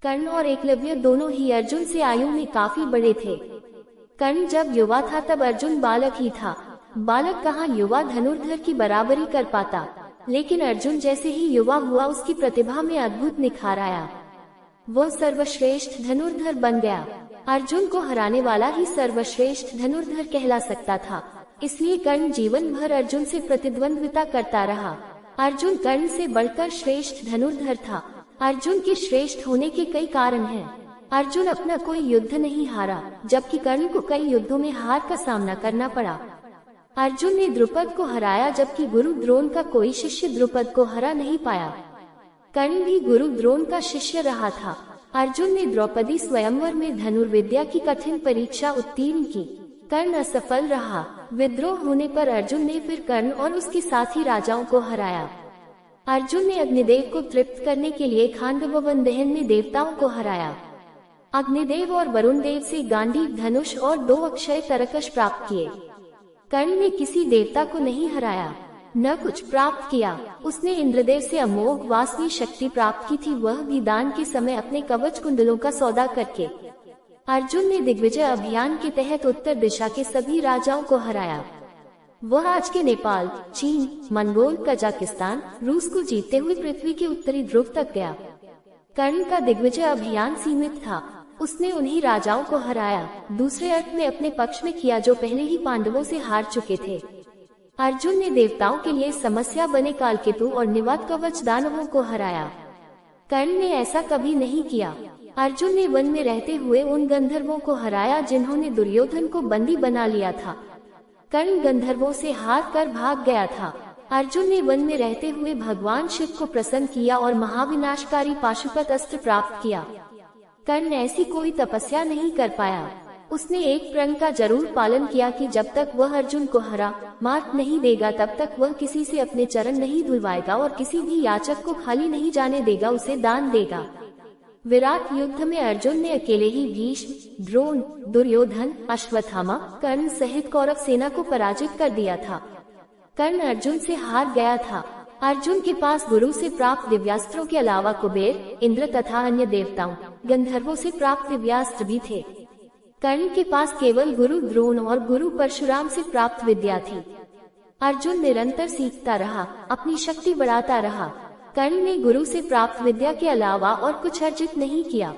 कर्ण और एकलव्य दोनों ही अर्जुन से आयु में काफी बड़े थे। कर्ण जब युवा था तब अर्जुन बालक ही था। बालक कहाँ युवा धनुर्धर की बराबरी कर पाता, लेकिन अर्जुन जैसे ही युवा हुआ उसकी प्रतिभा में अद्भुत निखार आया। वह सर्वश्रेष्ठ धनुर्धर बन गया। अर्जुन को हराने वाला ही सर्वश्रेष्ठ धनुर्धर कहला सकता था। इसलिए कर्ण जीवन भर अर्जुन से प्रतिद्वंद्विता करता रहा। अर्जुन कर्ण से बढ़कर श्रेष्ठ धनुर्धर था। अर्जुन के श्रेष्ठ होने के कई कारण हैं। अर्जुन अपना कोई युद्ध नहीं हारा, जबकि कर्ण को कई युद्धों में हार का सामना करना पड़ा। अर्जुन ने द्रुपद को हराया, जबकि गुरु द्रोण का कोई शिष्य द्रुपद को हरा नहीं पाया। कर्ण भी गुरु द्रोण का शिष्य रहा था। अर्जुन ने द्रौपदी स्वयंवर में धनुर्विद्या की कठिन परीक्षा उत्तीर्ण की। कर्ण असफल रहा। विद्रोह होने पर अर्जुन ने फिर कर्ण और उसके साथी राजाओं को हराया। अर्जुन ने अग्निदेव को तृप्त करने के लिए खांडववन दहन में देवताओं को हराया। अग्निदेव और वरुण देव से गांडीव धनुष और 2 अक्षय तरकश प्राप्त किए। कर्ण ने किसी देवता को नहीं हराया, न कुछ प्राप्त किया। उसने इंद्रदेव से अमोघ वासनी शक्ति प्राप्त की थी, वह भी दान के समय अपने कवच कुंडलों का सौदा करके। अर्जुन ने दिग्विजय अभियान के तहत उत्तर दिशा के सभी राजाओं को हराया। वह आज के नेपाल, चीन, मंगोल, कजाकिस्तान, रूस को जीतते हुए पृथ्वी के उत्तरी ध्रुव तक गया। कर्ण का दिग्विजय अभियान सीमित था। उसने उन्हीं राजाओं को हराया, दूसरे अर्थ में अपने पक्ष में किया जो पहले ही पांडवों से हार चुके थे। अर्जुन ने देवताओं के लिए समस्या बने कालकेतु और निवात कवच दानवों को हराया। कर्ण ने ऐसा कभी नहीं किया। अर्जुन ने वन में रहते हुए उन गंधर्वों को हराया जिन्होंने दुर्योधन को बंदी बना लिया था। कर्ण गंधर्वों से हार कर भाग गया था। अर्जुन ने वन में रहते हुए भगवान शिव को प्रसन्न किया और महाविनाशकारी पाशुपत अस्त्र प्राप्त किया। कर्ण ऐसी कोई तपस्या नहीं कर पाया। उसने एक प्रण का जरूर पालन किया कि जब तक वह अर्जुन को हरा मात नहीं देगा तब तक वह किसी से अपने चरण नहीं धुलवाएगा और किसी भी याचक को खाली नहीं जाने देगा, उसे दान देगा। विराट युद्ध में अर्जुन ने अकेले ही भीष्म, द्रोण, दुर्योधन, अश्वत्थामा, कर्ण सहित कौरव सेना को पराजित कर दिया था। कर्ण अर्जुन से हार गया था। अर्जुन के पास गुरु से प्राप्त दिव्यास्त्रों के अलावा कुबेर, इंद्र तथा अन्य देवताओं, गंधर्वों से प्राप्त दिव्यास्त्र भी थे। कर्ण के पास केवल गुरु द्रोण और गुरु परशुराम से प्राप्त विद्या थी। अर्जुन निरंतर सीखता रहा, अपनी शक्ति बढ़ाता रहा। कर्ण ने गुरु से प्राप्त विद्या के अलावा और कुछ अर्जित नहीं किया।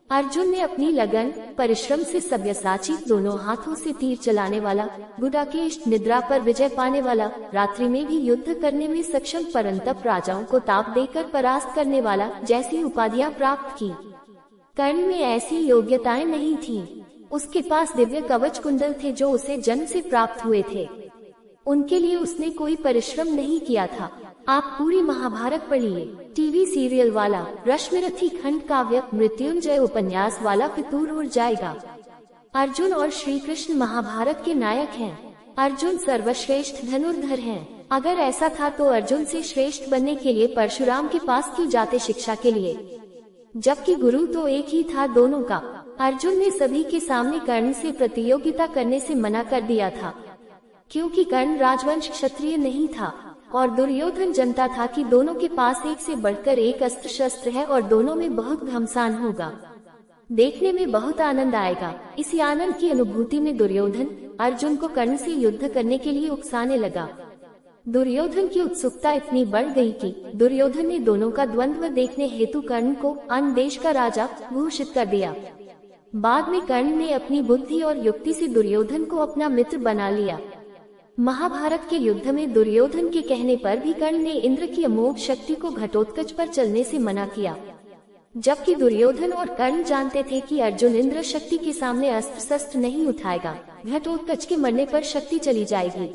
अर्जुन ने अपनी लगन, परिश्रम से सब्यसाची, दोनों हाथों से तीर चलाने वाला, गुडाकेश, निद्रा पर विजय पाने वाला, रात्रि में भी युद्ध करने में सक्षम, परंतप राजाओं को ताप देकर परास्त करने वाला जैसी उपाधियां प्राप्त की। कर्ण में ऐसी योग्यताएं नहीं थीं। उसके पास दिव्य कवच कुंडल थे जो उसे जन्म से प्राप्त हुए थे। उनके लिए उसने कोई परिश्रम नहीं किया था। आप पूरी महाभारत पढ़िए। टीवी सीरियल वाला, रश्मिरथी खंड काव्य, मृत्युंजय उपन्यास वाला फितूर उड़ जाएगा। अर्जुन और श्री कृष्ण महाभारत के नायक हैं। अर्जुन सर्वश्रेष्ठ धनुर्धर हैं। अगर ऐसा था तो अर्जुन से श्रेष्ठ बनने के लिए परशुराम के पास क्यों जाते शिक्षा के लिए, जबकि गुरु तो एक ही था दोनों का। अर्जुन ने सभी के सामने कर्ण से प्रतियोगिता करने से मना कर दिया था, क्योंकि कर्ण राजवंश क्षत्रिय नहीं था और दुर्योधन जानता था कि दोनों के पास एक से बढ़कर एक अस्त्र शस्त्र है और दोनों में बहुत घमसान होगा। देखने में बहुत आनंद आएगा। इसी आनंद की अनुभूति में दुर्योधन अर्जुन को कर्ण से युद्ध करने के लिए उकसाने लगा। दुर्योधन की उत्सुकता इतनी बढ़ गई कि दुर्योधन ने दोनों का द्वंद्व देखने हेतु कर्ण को अन्य देश का राजा घोषित कर दिया। बाद में कर्ण ने अपनी बुद्धि और युक्ति से दुर्योधन को अपना मित्र बना लिया। महाभारत के युद्ध में दुर्योधन के कहने पर भी कर्ण ने इंद्र की अमोघ शक्ति को घटोत्कच पर चलने से मना किया, जबकि दुर्योधन और कर्ण जानते थे कि अर्जुन इंद्र शक्ति के सामने अस्त्र शस्त्र नहीं उठाएगा, घटोत्कच के मरने पर शक्ति चली जाएगी।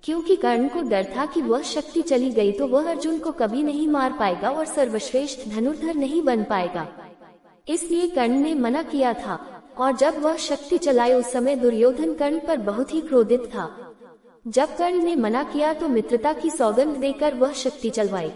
क्योंकि कर्ण को डर था कि वह शक्ति चली गई तो वह अर्जुन को कभी नहीं मार पाएगा और सर्वश्रेष्ठ धनुर्धर नहीं बन पाएगा। इसलिए कर्ण ने मना किया था और जब वह शक्ति चलाई उस समय दुर्योधन कर्ण पर बहुत ही क्रोधित था। जब कर्ण ने मना किया तो मित्रता की सौगंध देकर वह शक्ति चलवाई।